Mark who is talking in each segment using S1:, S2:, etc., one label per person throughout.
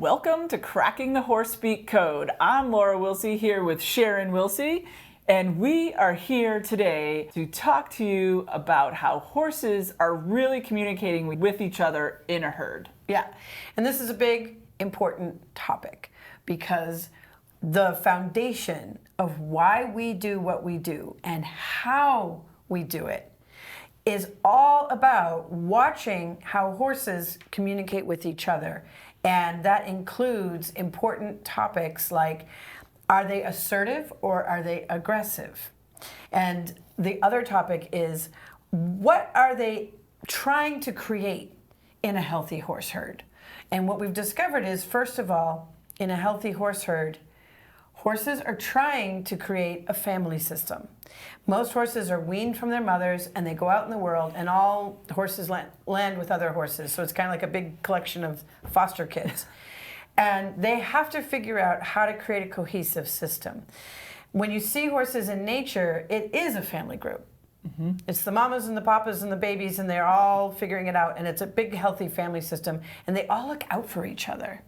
S1: Welcome to Cracking the Horsespeak Code. I'm Laura Wilsie here with Sharon Wilsie, and we are here today to talk to you about how horses are really communicating with each other in a herd.
S2: Yeah, and this is a big, important topic because the foundation of why we do what we do and how we do it is all about watching how horses communicate with each other. And that includes important topics like, are they assertive or are they aggressive? And the other topic is, what are they trying to create in a healthy horse herd? And what we've discovered is, first of all, in a healthy horse herd, horses are trying to create a family system. Most horses are weaned from their mothers and they go out in the world, and all horses land with other horses. So it's kind of like a big collection of foster kids. And they have to figure out how to create a cohesive system. When you see horses in nature, it is a family group. Mm-hmm. It's the mamas and the papas and the babies, and they're all figuring it out. And it's a big, healthy family system. And they all look out for each other.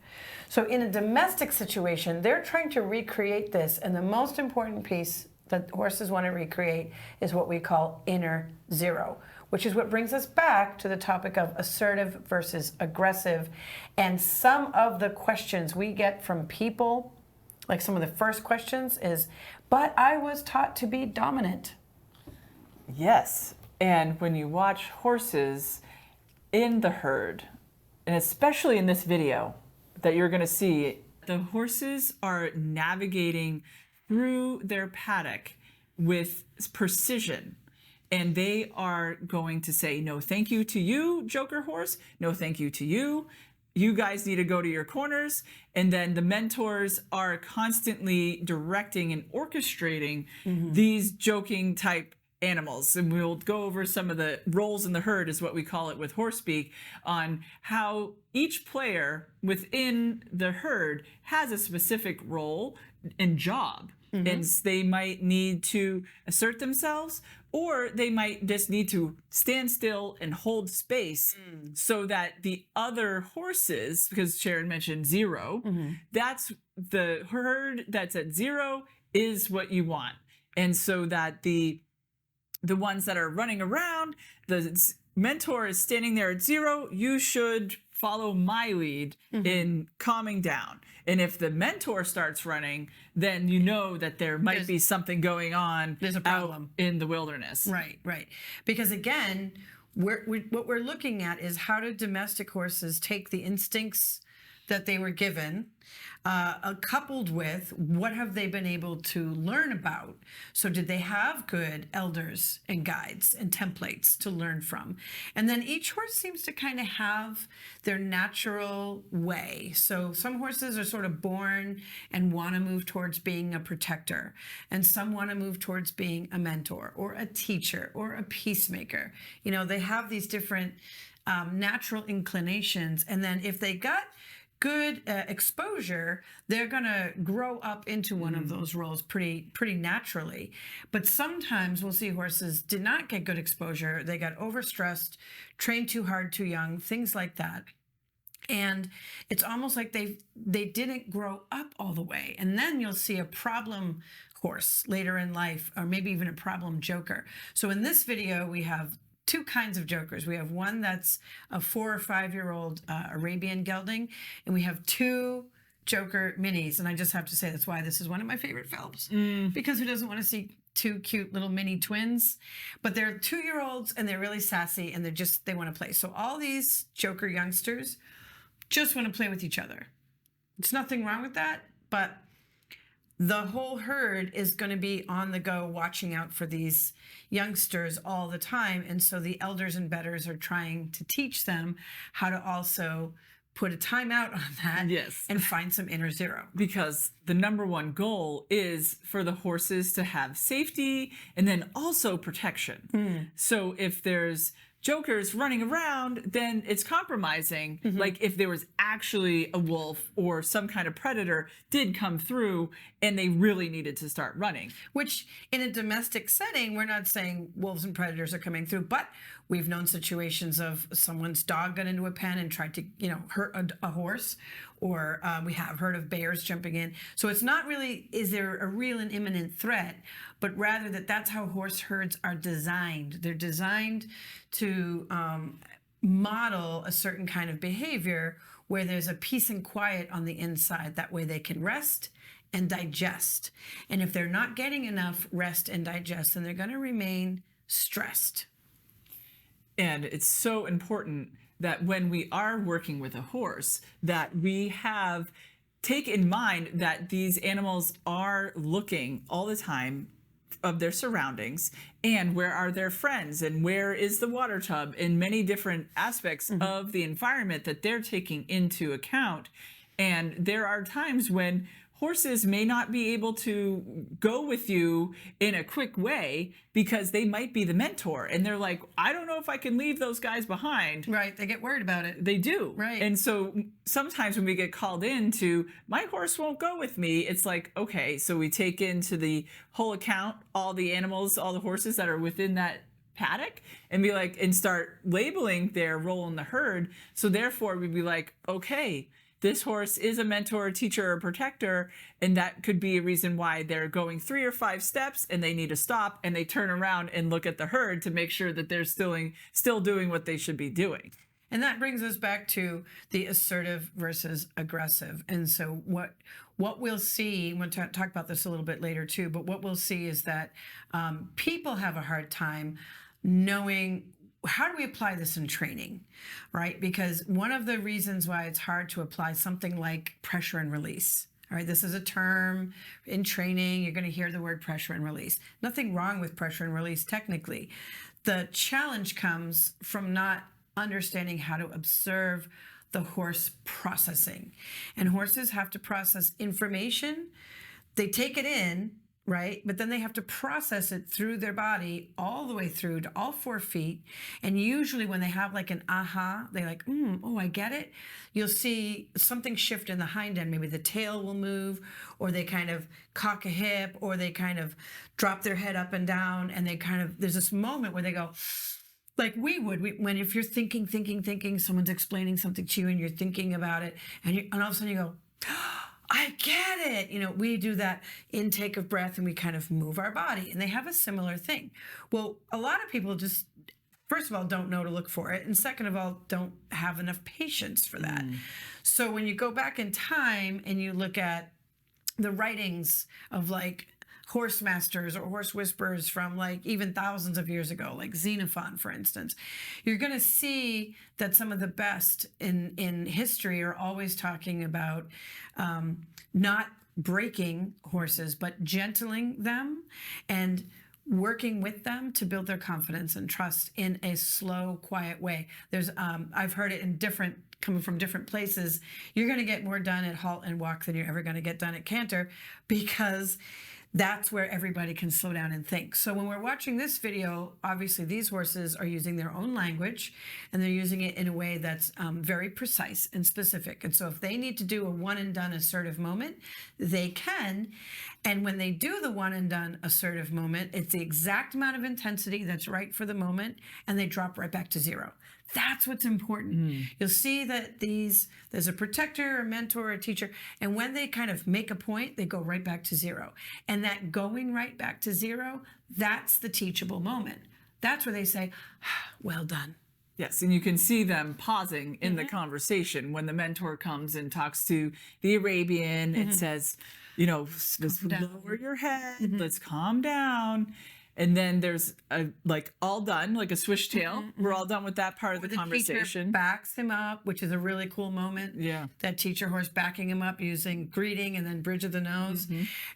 S2: So in a domestic situation, they're trying to recreate this. And the most important piece that horses want to recreate is what we call inner zero, which is what brings us back to the topic of assertive versus aggressive. And some of the questions we get from people, like some of the first questions is, but I was taught to be dominant.
S1: Yes, and when you watch horses in the herd, and especially in this video that you're going to see, the horses are navigating through their paddock with precision. And they are going to say, no thank you to you, Joker horse. No thank you to you. You guys need to go to your corners. And then the mentors are constantly directing and orchestrating these joking type animals. And we'll go over some of the roles in the herd, is what we call it with Horsespeak, on how each player within the herd has a specific role and job. And they might need to assert themselves, or they might just need to stand still and hold space so that the other horses, because Sharon mentioned zero, that's the herd that's at zero is what you want. And so that the ones that are running around, the mentor is standing there at zero, you should follow my lead in calming down. And if the mentor starts running, then you know that there might be something going on.
S2: There's a problem
S1: out in the wilderness.
S2: Right, right. Because again, what we're looking at is, how do domestic horses take the instincts that they were given, coupled with what have they been able to learn about? So did they have good elders and guides and templates to learn from? And then each horse seems to kind of have their natural way. So some horses are sort of born and want to move towards being a protector, and some want to move towards being a mentor or a teacher or a peacemaker. You know, they have these different natural inclinations. And then if they got good exposure, they're going to grow up into one of those roles pretty naturally. But sometimes we'll see horses did not get good exposure. They got overstressed, trained too hard, too young, things like that. And it's almost like they didn't grow up all the way. And then you'll see a problem horse later in life, or maybe even a problem joker. So in this video, we have two kinds of jokers. We have one that's a 4 or 5 year old Arabian gelding, and we have two joker minis. And I just have to say, that's why this is one of my favorite films, because who doesn't want to see two cute little mini twins? But they're 2-year-olds and they're really sassy, and they want to play. So all these joker youngsters just want to play with each other. There's nothing wrong with that, but the whole herd is going to be on the go watching out for these youngsters all the time. And so the elders and betters are trying to teach them how to also put a timeout on that and find some inner zero.
S1: Because the number one goal is for the horses to have safety and then also protection. So if there's jokers running around, then it's compromising. Like if there was actually a wolf or some kind of predator did come through and they really needed to start running.
S2: Which in a domestic setting, we're not saying wolves and predators are coming through, but we've known situations of someone's dog got into a pen and tried to, hurt a horse, or we have heard of bears jumping in. So it's not really, is there a real and imminent threat, but rather that's how horse herds are designed. They're designed to model a certain kind of behavior where there's a peace and quiet on the inside. That way they can rest and digest. And if they're not getting enough rest and digest, then they're going to remain stressed.
S1: And it's so important that when we are working with a horse, that we take in mind that these animals are looking all the time of their surroundings and where are their friends and where is the water tub, and many different aspects of the environment that they're taking into account. And there are times when horses may not be able to go with you in a quick way because they might be the mentor and they're like, I don't know if I can leave those guys behind.
S2: Right. They get worried about it.
S1: They do.
S2: Right.
S1: And so sometimes when we get called into, my horse won't go with me, it's like, okay, so we take into the whole account all the animals, all the horses that are within that paddock, and be like, and start labeling their role in the herd. So therefore we'd be like, okay, this horse is a mentor, teacher, or protector, and that could be a reason why they're going 3 or 5 steps and they need to stop and they turn around and look at the herd to make sure that they're still doing what they should be doing.
S2: And that brings us back to the assertive versus aggressive. And so what we'll see, we'll talk about this a little bit later too, but what we'll see is that people have a hard time knowing, how do we apply this in training, right? Because one of the reasons why it's hard to apply something like pressure and release, all right, this is a term in training. You're going to hear the word pressure and release. Nothing wrong with pressure and release technically. The challenge comes from not understanding how to observe the horse processing. And horses have to process information. They take it in, right? But then they have to process it through their body all the way through to all 4 feet. And usually when they have like an aha, they're like, oh, I get it. You'll see something shift in the hind end. Maybe the tail will move, or they kind of cock a hip, or they kind of drop their head up and down. And there's this moment where they go, like when if you're thinking, someone's explaining something to you and you're thinking about it, and all of a sudden you go, I get it. We do that intake of breath and we kind of move our body, and they have a similar thing. Well, a lot of people just, first of all, don't know to look for it. And second of all, don't have enough patience for that. So when you go back in time and you look at the writings of like horse masters or horse whisperers from like even thousands of years ago, like Xenophon, for instance, you're going to see that some of the best in history are always talking about not breaking horses, but gentling them and working with them to build their confidence and trust in a slow, quiet way. There's, I've heard it coming from different places. You're going to get more done at halt and walk than you're ever going to get done at canter, because that's where everybody can slow down and think. So when we're watching this video, obviously these horses are using their own language, and they're using it in a way that's very precise and specific. And so if they need to do a one and done assertive moment, they can. And when they do the one and done assertive moment, it's the exact amount of intensity that's right for the moment, and they drop right back to 0. That's what's important. You'll see that there's a protector, a mentor, a teacher, and when they kind of make a point, they go right back to 0. And that going right back to 0, that's the teachable moment. That's where they say, well done.
S1: Yes, and you can see them pausing in the conversation when the mentor comes and talks to the Arabian and says, let's lower your head, let's calm down. And then there's all done, like a swish tail. We're all done with that part of the conversation.
S2: Teacher backs him up, which is a really cool moment.
S1: Yeah.
S2: That teacher horse backing him up using greeting and then bridge of the nose.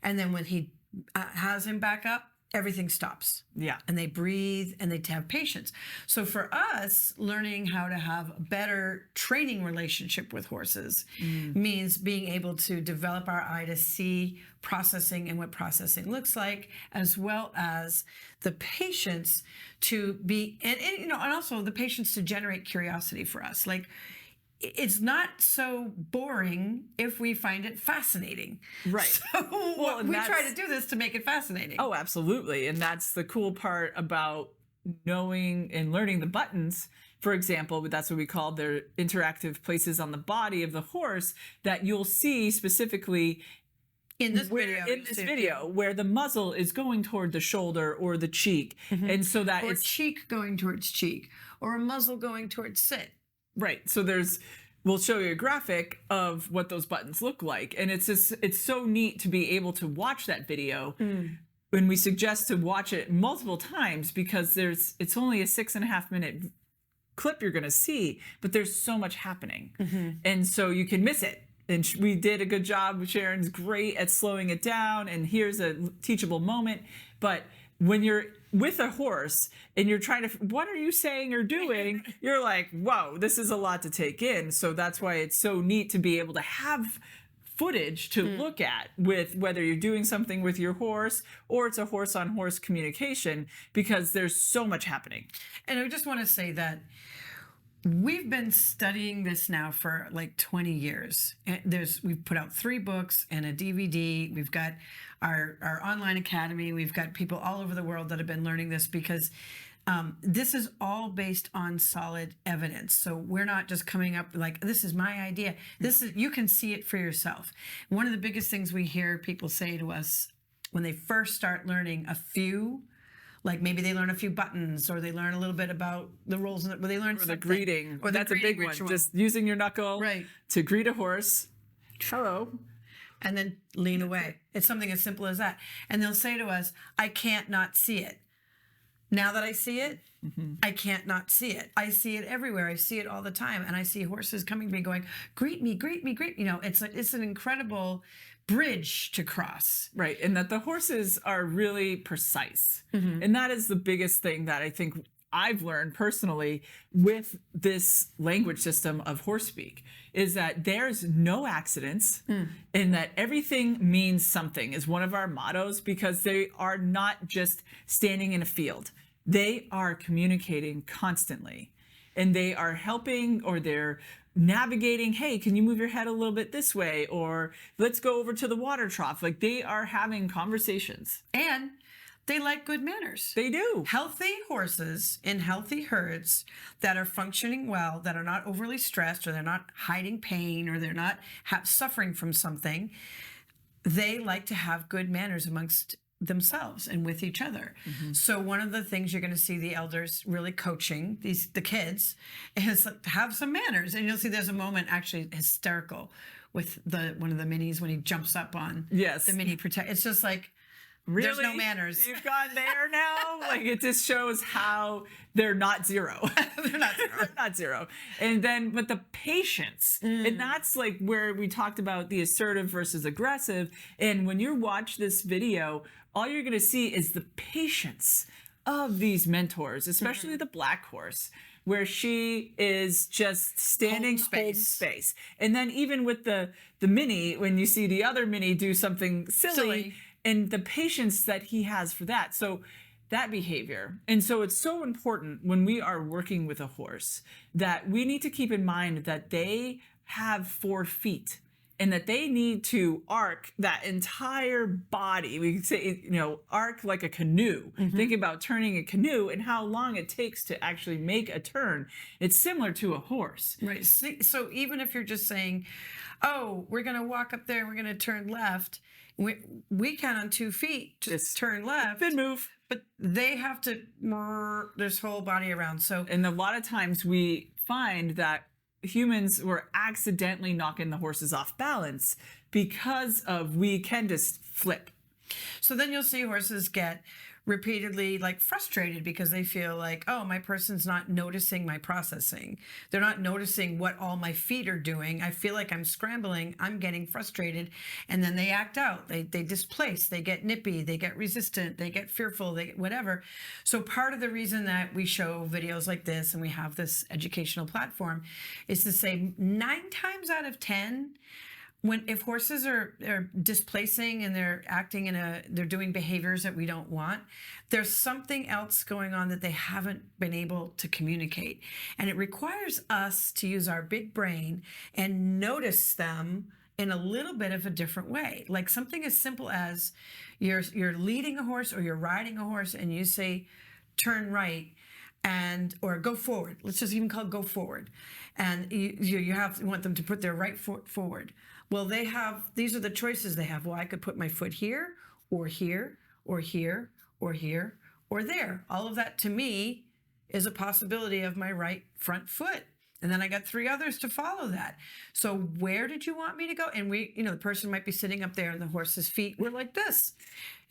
S2: And then when he has him back up, everything stops.
S1: Yeah.
S2: And they breathe and they have patience. So for us, learning how to have a better training relationship with horses means being able to develop our eye to see processing and what processing looks like, as well as the patience to be, and also the patience to generate curiosity for us. Like, it's not so boring if we find it fascinating.
S1: Right.
S2: So we try to do this to make it fascinating.
S1: Oh, absolutely. And that's the cool part about knowing and learning the buttons. For example, that's what we call their interactive places on the body of the horse that you'll see specifically
S2: in this video,
S1: where the muzzle is going toward the shoulder or the cheek. And so that
S2: or cheek going towards cheek, or a muzzle going towards sit.
S1: Right. So we'll show you a graphic of what those buttons look like. And it's so neat to be able to watch that video. When we suggest to watch it multiple times, because it's only a 6.5 minute clip you're going to see, but there's so much happening. And so you can miss it. And we did a good job. Sharon's great at slowing it down. And here's a teachable moment. But when you're with a horse and you're trying to, what are you saying or doing? You're like, whoa, this is a lot to take in. So that's why it's so neat to be able to have footage to look at with whether you're doing something with your horse or it's a horse on horse communication, because there's so much happening.
S2: And I just want to say that we've been studying this now for like 20 years. We've put out 3 books and a DVD. We've got our online academy. We've got people all over the world that have been learning this, because this is all based on solid evidence. So we're not just coming up like, this is my idea. You can see it for yourself. One of the biggest things we hear people say to us when they first start learning a few, like maybe they learn a few buttons, or they learn a little bit about the roles, or they learn
S1: the greeting.
S2: Or
S1: that's a big one. Just using your knuckle to greet a horse. Hello.
S2: And then lean away. It's something as simple as that. And they'll say to us, I can't not see it. Now that I see it, I can't not see it. I see it everywhere. I see it all the time. And I see horses coming to me going, greet me, greet me, greet me. It's an incredible bridge to cross.
S1: Right. And that the horses are really precise. And that is the biggest thing that I think I've learned personally with this language system of Horsespeak, is that there's no accidents and that everything means something is one of our mottos, because they are not just standing in a field. They are communicating constantly, and they are helping, or they're navigating, hey, can you move your head a little bit this way? Or let's go over to the water trough. Like, they are having conversations.
S2: And they like good manners.
S1: They do.
S2: Healthy horses in healthy herds that are functioning well, that are not overly stressed, or they're not hiding pain, or they're not suffering from something, they like to have good manners amongst themselves and with each other. So one of the things you're going to see the elders really coaching the kids is have some manners. And you'll see there's a moment actually hysterical with one of the minis when he jumps up on the mini protect. It's just like, really? There's no manners.
S1: You've gone there now? Like, it just shows how they're not zero.
S2: They're not zero.
S1: They're not zero. And then, but the patience, and that's like where we talked about the assertive versus aggressive. And when you watch this video, all you're going to see is the patience of these mentors, especially the black horse, where she is just standing, holding space. And then even with the mini, when you see the other mini do something silly. And the patience that he has for that. So that behavior. And so it's so important when we are working with a horse that we need to keep in mind that they have 4 feet and that they need to arc that entire body. We could say, arc like a canoe. Think about turning a canoe and how long it takes to actually make a turn. It's similar to a horse.
S2: Right. So even if you're just saying, oh, we're going to walk up there, we're going to turn left, we can on 2 feet just turn left
S1: and move,
S2: but they have to this whole body around. So,
S1: and a lot of times we find that humans were accidentally knocking the horses off balance because we can just flip.
S2: So then you'll see horses get repeatedly like frustrated because they feel like, oh, my person's not noticing my processing. They're not noticing what all my feet are doing. I feel like I'm scrambling. I'm getting frustrated. And then they act out. They displace. They get nippy. They get resistant. They get fearful. They get whatever. So part of the reason that we show videos like this and we have this educational platform is to say 9 times out of 10, if horses are displacing and they're acting they're doing behaviors that we don't want, there's something else going on that they haven't been able to communicate. And it requires us to use our big brain and notice them in a little bit of a different way. Like something as simple as you're leading a horse or you're riding a horse and you say, turn right, or go forward. Let's just even call it go forward. And you want them to put their right foot forward. Well, these are the choices they have. Well, I could put my foot here, or here, or here, or here, or there. All of that to me is a possibility of my right front foot. And then I got 3 others to follow that. So where did you want me to go? And the person might be sitting up there and the horse's feet were like this.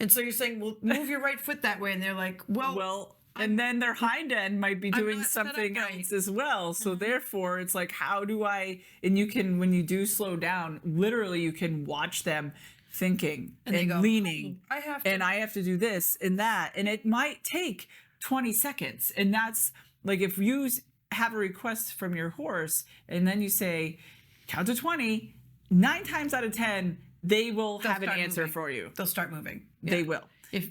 S2: And so you're saying, well, move your right foot that way. And they're like, well,
S1: and then their hind end might be doing something else as well. So therefore, it's like, how do I, and you can, when you do slow down, literally you can watch them thinking and
S2: go,
S1: leaning.
S2: I have to
S1: do this and that. And it might take 20 seconds. And that's like, if you have a request from your horse and then you say, count to 20, 9 times out of 10, they will have an answer for you.
S2: They'll start moving. Yeah.
S1: They will.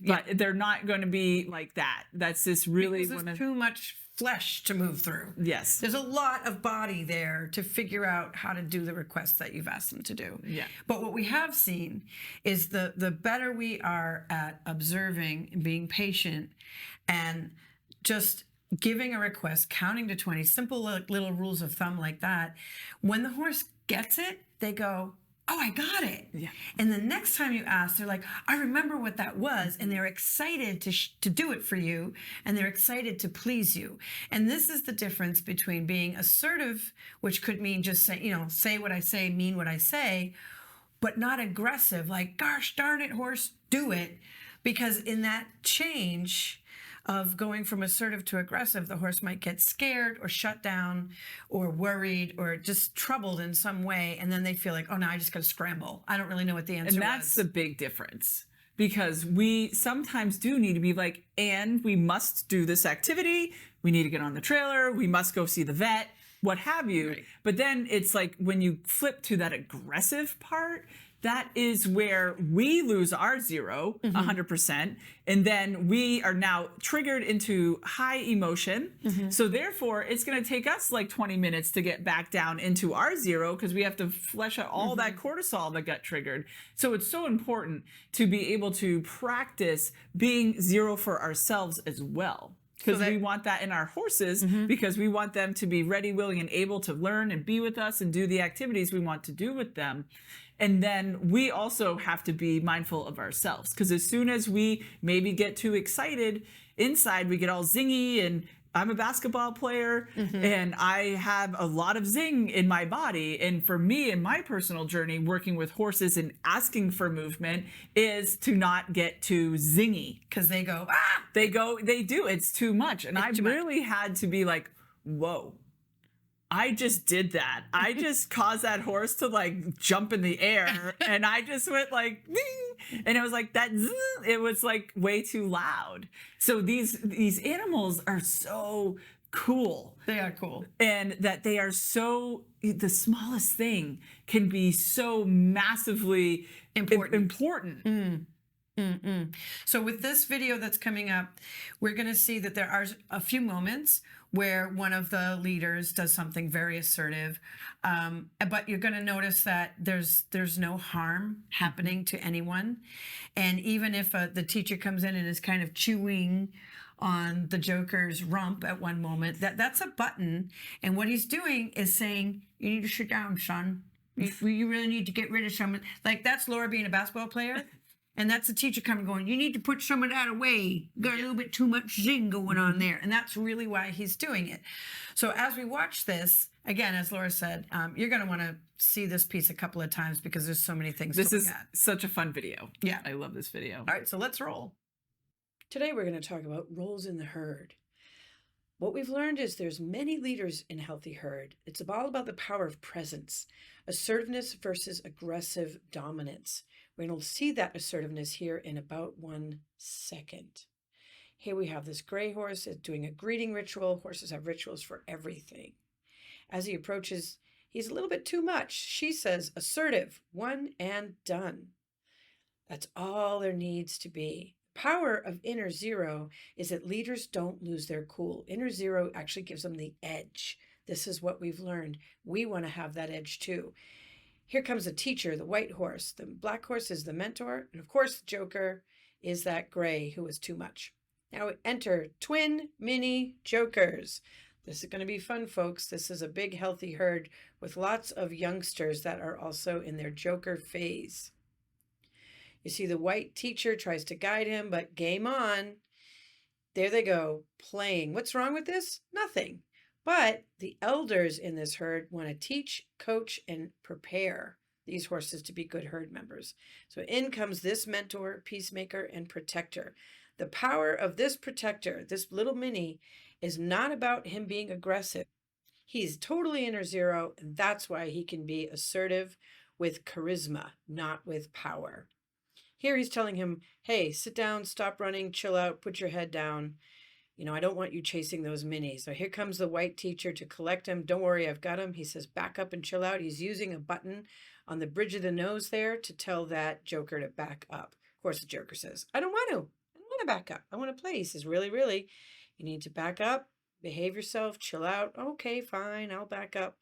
S1: But they're not going to be like that. That's just really
S2: because there's too much flesh to move through.
S1: Yes.
S2: There's a lot of body there to figure out how to do the requests that you've asked them to do.
S1: Yeah.
S2: But what we have seen is the better we are at observing and being patient and just giving a request, counting to 20, simple little rules of thumb like that. When the horse gets it, they go, oh, I got it.
S1: Yeah.
S2: And the next time you ask, they're like, I remember what that was. And they're excited to do it for you. And they're excited to please you. And this is the difference between being assertive, which could mean just say what I say, mean what I say, but not aggressive. Like, gosh darn it, horse, do it. Because in that change of going from assertive to aggressive, the horse might get scared or shut down or worried or just troubled in some way. And then they feel like, oh, now I just got to scramble. I don't really know what the answer is.
S1: And that's the big difference, because we sometimes do need to be like, and we must do this activity. We need to get on the trailer. We must go see the vet, what have you.
S2: Right.
S1: But then it's like when you flip to that aggressive part, that is where we lose our 100%. And then we are now triggered into high emotion. So therefore, it's going to take us like 20 minutes to get back down into our 0 because we have to flesh out all that cortisol that got triggered. So it's so important to be able to practice being 0 for ourselves as well. Because we want that in our horses, because we want them to be ready, willing, and able to learn and be with us and do the activities we want to do with them. And then we also have to be mindful of ourselves, because as soon as we maybe get too excited inside, we get all zingy. And I'm a basketball player and I have a lot of zing in my body. And for me, in my personal journey, working with horses and asking for movement is to not get too zingy.
S2: Because they go,
S1: they do. It's too much. And I really had to be like, whoa. I just did that. I just caused that horse to like jump in the air, and I just went like, ding, and it was like that. It was like way too loud. So these animals are so cool.
S2: They are cool,
S1: and that they are so, the smallest thing can be so massively important.
S2: So with this video that's coming up, we're going to see that there are a few moments where one of the leaders does something very assertive, but you're going to notice that there's no harm happening to anyone. And even if the teacher comes in and is kind of chewing on the joker's rump at one moment, that's a button. And what he's doing is saying, you need to sit down, son. You really need to get rid of someone. Like, that's Laura being a basketball player. And that's the teacher coming going, you need to put some of that away. Got a little bit too much zing going on there. And that's really why he's doing it. So as we watch this, again, as Laura said, you're going to want to see this piece a couple of times because there's so many things to look at.
S1: This is such a fun video.
S2: Yeah.
S1: I love this video.
S2: All right, so let's roll. Today we're going to talk about roles in the herd. What we've learned is there's many leaders in a healthy herd. It's all about the power of presence, assertiveness versus aggressive dominance. We're going to see that assertiveness here in about 1 second. Here we have this gray horse doing a greeting ritual. Horses have rituals for everything. As he approaches, he's a little bit too much. She says, assertive, one and done. That's all there needs to be. Power of inner zero is that leaders don't lose their cool. Inner zero actually gives them the edge. This is what we've learned. We want to have that edge too. Here comes the teacher, the white horse. The black horse is the mentor. And of course, the joker is that gray who is too much. Now enter twin mini jokers. This is going to be fun, folks. This is a big, healthy herd with lots of youngsters that are also in their joker phase. You see the white teacher tries to guide him, but game on. There they go, playing. What's wrong with this? Nothing. But the elders in this herd want to teach, coach, and prepare these horses to be good herd members. So in comes this mentor, peacemaker, and protector. The power of this protector, this little mini, is not about him being aggressive. He's totally inner zero, and that's why he can be assertive with charisma, not with power. Here he's telling him, hey, sit down, stop running, chill out, put your head down. I don't want you chasing those minis. So here comes the white teacher to collect him. Don't worry, I've got him. He says, back up and chill out. He's using a button on the bridge of the nose there to tell that joker to back up. Of course, the joker says, I don't want to. I don't want to back up. I want to play. He says, really, really, you need to back up, behave yourself, chill out. Okay, fine, I'll back up.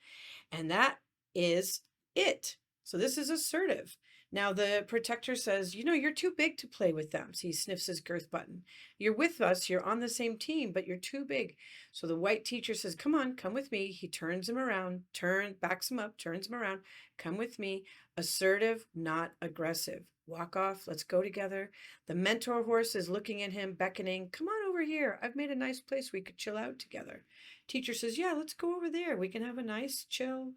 S2: And that is it. So this is assertive. Now the protector says, you're too big to play with them. So he sniffs his girth button. You're with us. You're on the same team, but you're too big. So the white teacher says, come on, come with me. He turns him around, backs him up, turns him around. Come with me. Assertive, not aggressive. Walk off. Let's go together. The mentor horse is looking at him, beckoning. Come on over here. I've made a nice place we could chill out together. Teacher says, yeah, let's go over there. We can have a nice, chill,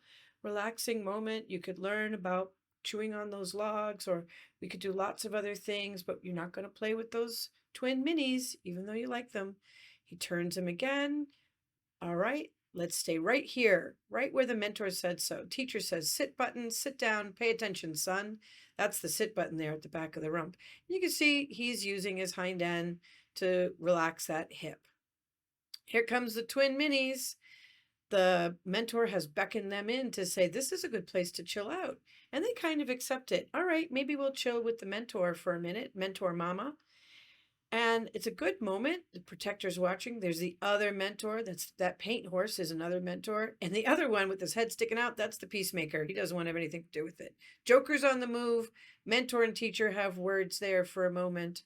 S2: relaxing moment. You could learn about chewing on those logs, or we could do lots of other things, but you're not going to play with those twin minis, even though you like them. He turns him again. All right, let's stay right here, right where the mentor said so. Teacher says, sit button, sit down, pay attention, son. That's the sit button there at the back of the rump. You can see he's using his hind end to relax that hip. Here comes the twin minis. The mentor has beckoned them in to say, this is a good place to chill out. And they kind of accept it. All right, maybe we'll chill with the mentor for a minute, mentor mama. And it's a good moment. The protector's watching. There's the other mentor. That paint horse is another mentor. And the other one with his head sticking out, that's the peacemaker. He doesn't want to have anything to do with it. Joker's on the move. Mentor and teacher have words there for a moment.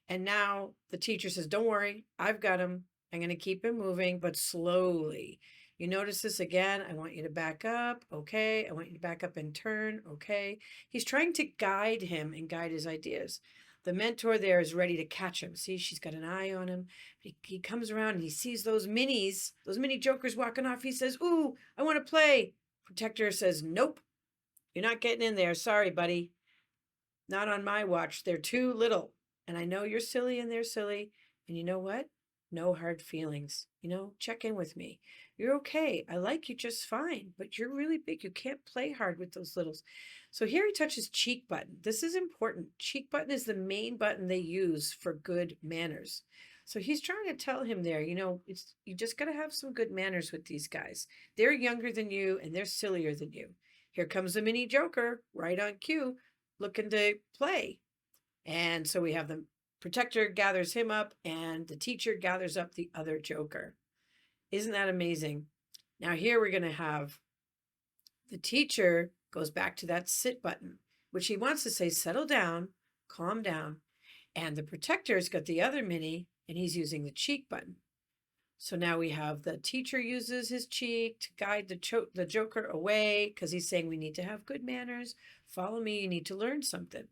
S2: And now the teacher says, don't worry, I've got him. I'm going to keep him moving, but slowly. You notice this again. I want you to back up. Okay. I want you to back up and turn. Okay. He's trying to guide him and guide his ideas. The mentor there is ready to catch him. See, she's got an eye on him. He comes around and he sees those mini jokers walking off. He says, ooh, I want to play. Protector says, nope, you're not getting in there. Sorry, buddy. Not on my watch. They're too little. And I know you're silly and they're silly. And you know what? No hard feelings. Check in with me. You're okay. I like you just fine, but you're really big. You can't play hard with those littles. So here he touches cheek button. This is important. Cheek button is the main button they use for good manners. So he's trying to tell him there, you just got to have some good manners with these guys. They're younger than you and they're sillier than you. Here comes the mini joker right on cue, looking to play. And so we have the protector gathers him up and the teacher gathers up the other joker. Isn't that amazing? Now here we're going to have the teacher goes back to that sit button, which he wants to say, settle down, calm down. And the protector's got the other mini and he's using the cheek button. So now we have the teacher uses his cheek to guide the joker away because he's saying we need to have good manners. Follow me. You need to learn something.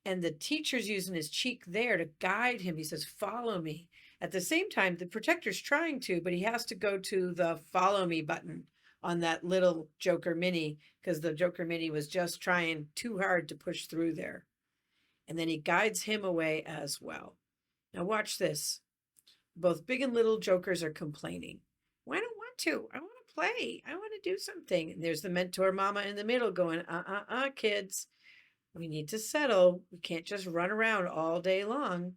S2: And the teacher's using his cheek there to guide him. He says, follow me. At the same time, the protector's trying to, but he has to go to the follow me button on that little Joker Mini because the Joker Mini was just trying too hard to push through there. And then he guides him away as well. Now watch this. Both big and little jokers are complaining. Well, I don't want to. I want to play. I want to do something. And there's the mentor mama in the middle going, kids. We need to settle. We can't just run around all day long.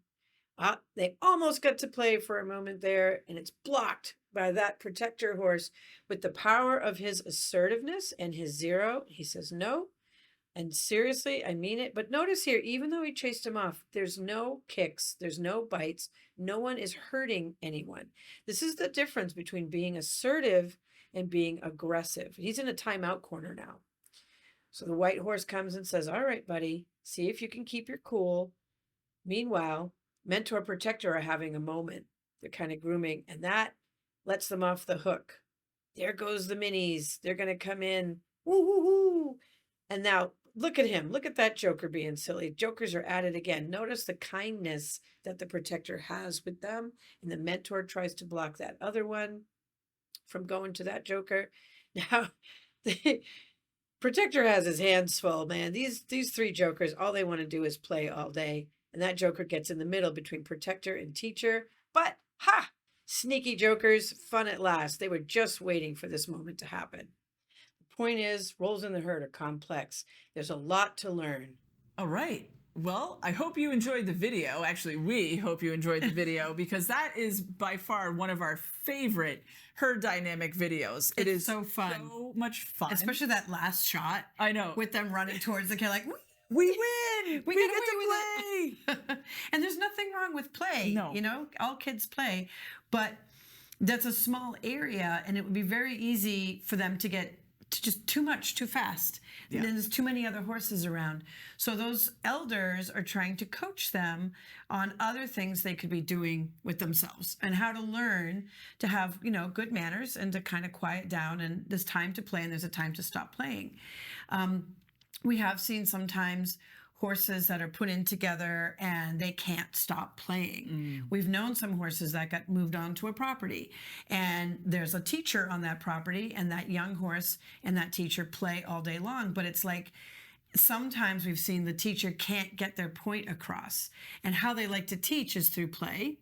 S2: They almost got to play for a moment there, and it's blocked by that protector horse with the power of his assertiveness and his zero. He says no. And seriously, I mean it. But notice here, even though he chased him off, there's no kicks, there's no bites. No one is hurting anyone. This is the difference between being assertive and being aggressive. He's in a timeout corner now. So the white horse comes and says, all right, buddy, see if you can keep your cool. Meanwhile, mentor protector are having a moment. They're kind of grooming, and that lets them off the hook. There goes the minis. They're going to come in. Woo, woo, woo. And now look at him. Look at that joker being silly. Jokers are at it again. Notice the kindness that the protector has with them. And the mentor tries to block that other one from going to that joker. Now, the protector has his hands full, man. These three jokers, all they want to do is play all day. And that joker gets in the middle between protector and teacher. But, sneaky jokers, fun at last. They were just waiting for this moment to happen. Point is, roles in the herd are complex. There's a lot to learn.
S1: All right. Well, I hope you enjoyed the video. Actually, we hope you enjoyed the video because that is by far one of our favorite herd dynamic videos. It is
S2: so fun.
S1: So much fun.
S2: Especially that last shot.
S1: I know.
S2: With them running towards the kid like,
S1: we win! We get to play!
S2: And there's nothing wrong with play.
S1: No.
S2: You know, all kids play. But that's a small area, and it would be very easy for them to get just too much, too fast. Yeah. And then there's too many other horses around. So those elders are trying to coach them on other things they could be doing with themselves and how to learn to have, good manners and to kind of quiet down. And there's time to play and there's a time to stop playing. We have seen sometimes horses that are put in together and they can't stop playing. We've known some horses that got moved on to a property and there's a teacher on that property and that young horse and that teacher play all day long. But it's like sometimes we've seen the teacher can't get their point across, and how they like to teach is through play.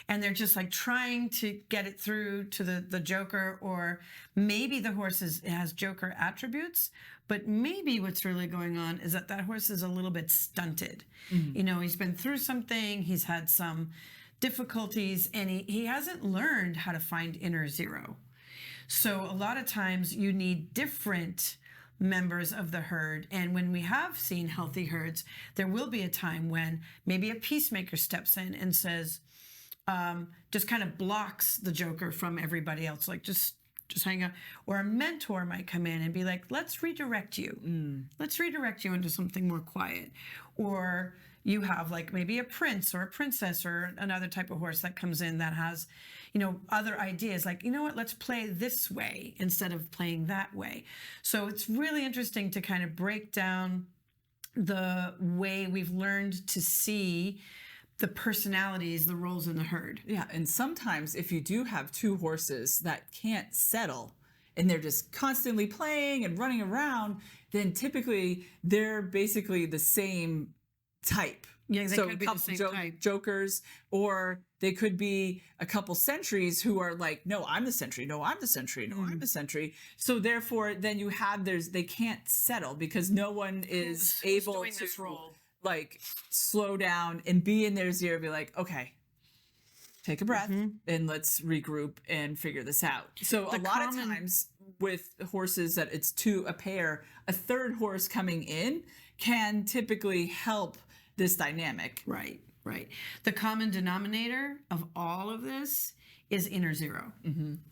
S2: And they're just like trying to get it through to the joker, or maybe the horse has joker attributes, but maybe what's really going on is that horse is a little bit stunted. He's been through something, he's had some difficulties, and he hasn't learned how to find inner zero. So a lot of times you need different members of the herd. And when we have seen healthy herds, there will be a time when maybe a peacemaker steps in and says, just kind of blocks the joker from everybody else, like just hang out. Or a mentor might come in and be like, let's redirect you. Let's redirect you into something more quiet. Or you have like maybe a prince or a princess or another type of horse that comes in that has, other ideas like, what, let's play this way instead of playing that way. So it's really interesting to kind of break down the way we've learned to see the personalities, the roles in the herd.
S1: Yeah, and sometimes if you do have two horses that can't settle and they're just constantly playing and running around, then typically they're basically the same type.
S2: Yeah, they
S1: so
S2: could be
S1: couple
S2: the same type.
S1: Jokers, or they could be a couple sentries who are like, no, I'm the sentry. No, I'm the sentry. No, I'm the sentry. So therefore, then you have they can't settle because no one is able to like slow down and be in their zero, be like, okay, take a breath and let's regroup and figure this out. So a lot of times with horses that it's a pair, a third horse coming in can typically help this dynamic.
S2: Right. The common denominator of all of this is inner zero.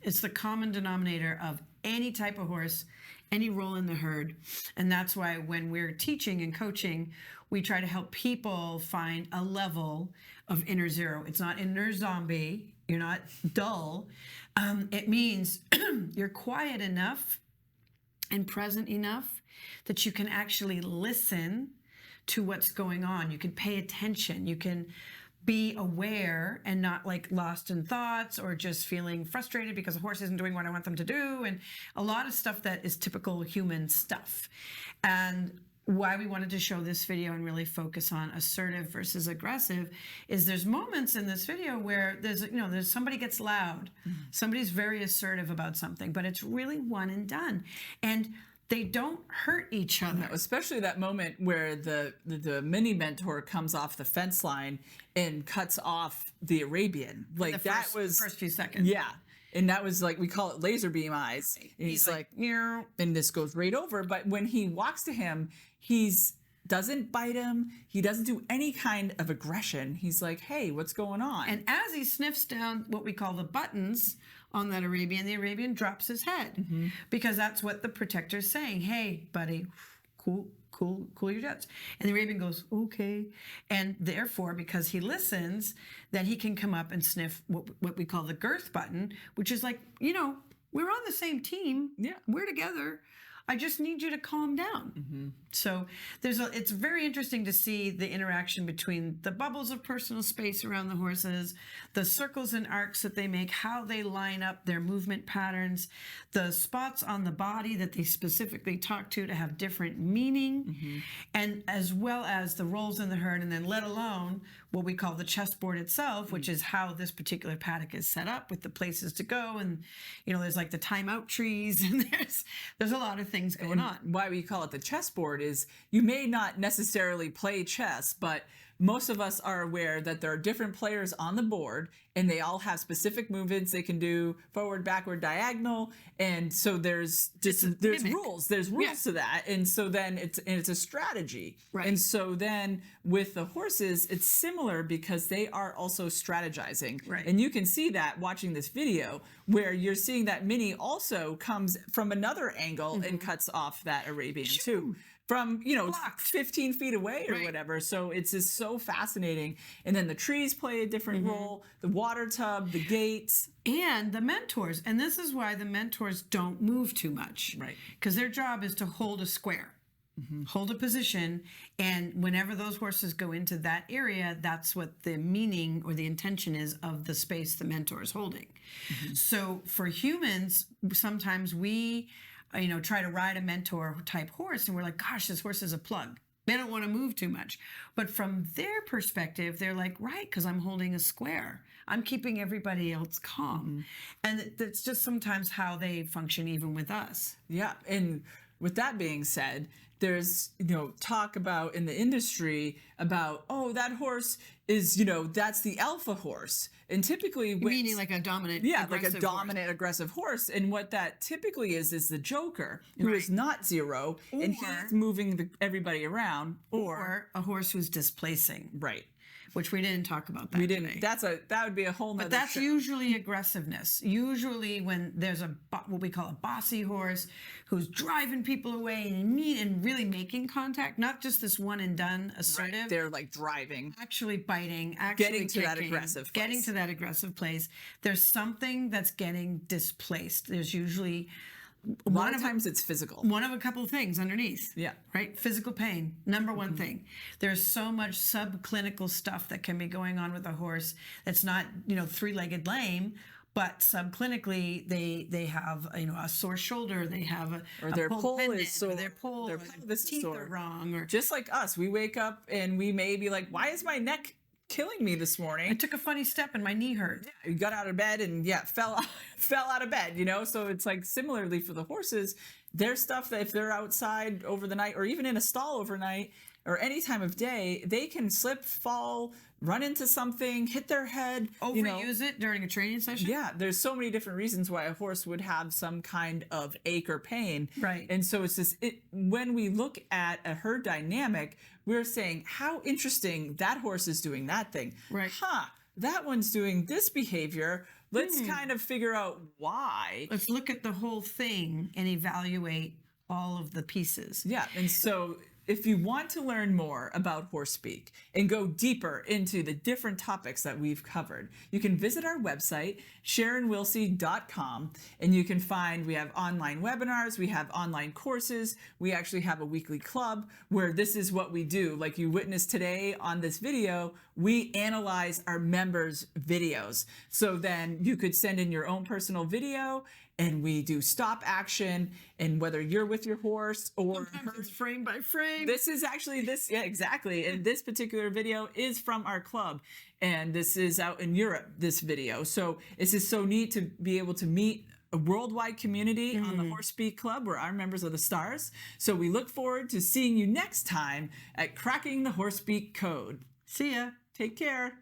S2: It's the common denominator of any type of horse, any role in the herd. And that's why when we're teaching and coaching, we try to help people find a level of inner zero. It's not inner zombie. You're not dull. It means you're quiet enough and present enough that you can actually listen to what's going on. You can pay attention. You can be aware and not like lost in thoughts or just feeling frustrated because the horse isn't doing what I want them to do. And a lot of stuff that is typical human stuff. And why we wanted to show this video and really focus on assertive versus aggressive is there's moments in this video where there's somebody gets loud, somebody's very assertive about something, but it's really one and done. And they don't hurt each other.
S1: No, especially that moment where the mini mentor comes off the fence line and cuts off the Arabian. Like that was
S2: the first few seconds.
S1: Yeah. And that was like, we call it laser beam eyes. And he's like,
S2: yeah.
S1: And this goes right over. But when he walks to him, doesn't bite him. He doesn't do any kind of aggression. He's like, hey, what's going on?
S2: And as he sniffs down what we call the buttons on that Arabian, the Arabian drops his head because that's what the protector's saying. Hey, buddy, cool your jets. And the Arabian goes, okay. And therefore, because he listens, then he can come up and sniff what we call the girth button, which is like, we're on the same team.
S1: Yeah.
S2: We're together. I just need you to calm down. So it's very interesting to see the interaction between the bubbles of personal space around the horses, the circles and arcs that they make, how they line up their movement patterns, the spots on the body that they specifically talk to have different meaning, and as well as the roles in the herd, and then let alone what we call the chessboard itself, which is how this particular paddock is set up with the places to go. And, there's like the timeout trees, and there's a lot of things going on.
S1: Why we call it the chessboard is you may not necessarily play chess, but most of us are aware that there are different players on the board and they all have specific movements they can do: forward, backward, diagonal. And so there's rules to that. And so then it's a strategy.
S2: Right.
S1: And so then with the horses, it's similar because they are also strategizing.
S2: Right.
S1: And you can see that watching this video where you're seeing that Minnie also comes from another angle and cuts off that Arabian too. From 15 feet away or whatever. So it's just so fascinating. And then the trees play a different role, the water tub, the gates.
S2: And the mentors. And this is why the mentors don't move too much.
S1: Right.
S2: Because their job is to hold a square, hold a position. And whenever those horses go into that area, that's what the meaning or the intention is of the space the mentor is holding. So for humans, sometimes we try to ride a mentor type horse and we're like, gosh, this horse is a plug. They don't want to move too much. But from their perspective, they're like, right, because I'm holding a square. I'm keeping everybody else calm. And that's just sometimes how they function even with us.
S1: Yeah. And with that being said, there's, talk about in the industry about, oh, that horse is, that's the alpha horse. And typically,
S2: meaning like a dominant,
S1: aggressive horse. And what that typically is the joker, who is not zero, and he's moving everybody around,
S2: or a horse who's displacing.
S1: Right.
S2: Which we didn't talk about that.
S1: We didn't.
S2: Today.
S1: That would be a whole nother.
S2: But that's usually aggressiveness. Usually when there's what we call a bossy horse who's driving people away and really making contact, not just this one and done assertive.
S1: Right. They're like driving,
S2: actually biting, actually
S1: getting to that
S2: aggressive place. There's something that's getting displaced. There's usually
S1: a lot of times it's physical.
S2: One of a couple of things underneath.
S1: Yeah.
S2: Right? Physical pain, number one thing. There's so much subclinical stuff that can be going on with a horse that's not, three-legged lame, but subclinically they have, a sore shoulder, they have
S1: their pole is sore,
S2: their
S1: pelvis
S2: teeth
S1: is sore.
S2: are wrong, or
S1: just like us, we wake up and we may be like, why is my neck killing me this morning?
S2: I took a funny step and my knee hurt.
S1: Yeah, you got out of bed and fell out of bed, So it's like similarly for the horses, there's stuff that if they're outside over the night or even in a stall overnight or any time of day, they can slip, fall, run into something, hit their head.
S2: Overuse it during a training session?
S1: Yeah, there's so many different reasons why a horse would have some kind of ache or pain.
S2: Right.
S1: And so it's just, when we look at a herd dynamic, we're saying, how interesting that horse is doing that thing.
S2: Right.
S1: That one's doing this behavior. Let's kind of figure out why.
S2: Let's look at the whole thing and evaluate all of the pieces.
S1: Yeah, and so if you want to learn more about Horsespeak and go deeper into the different topics that we've covered, you can visit our website, SharonWilsie.com, and you can find, we have online webinars, we have online courses, we actually have a weekly club where this is what we do. Like you witnessed today on this video, we analyze our members' videos. So then you could send in your own personal video and we do stop action, and whether you're with your horse or
S2: Sometimes it's frame by frame.
S1: this is actually yeah, exactly. And this particular video is from our club, and this is out in Europe, this video. So it's just so neat to be able to meet a worldwide community on the Horsespeak Club, where our members are the stars. So we look forward to seeing you next time at Cracking the Horsespeak Code.
S2: See ya.
S1: Take care.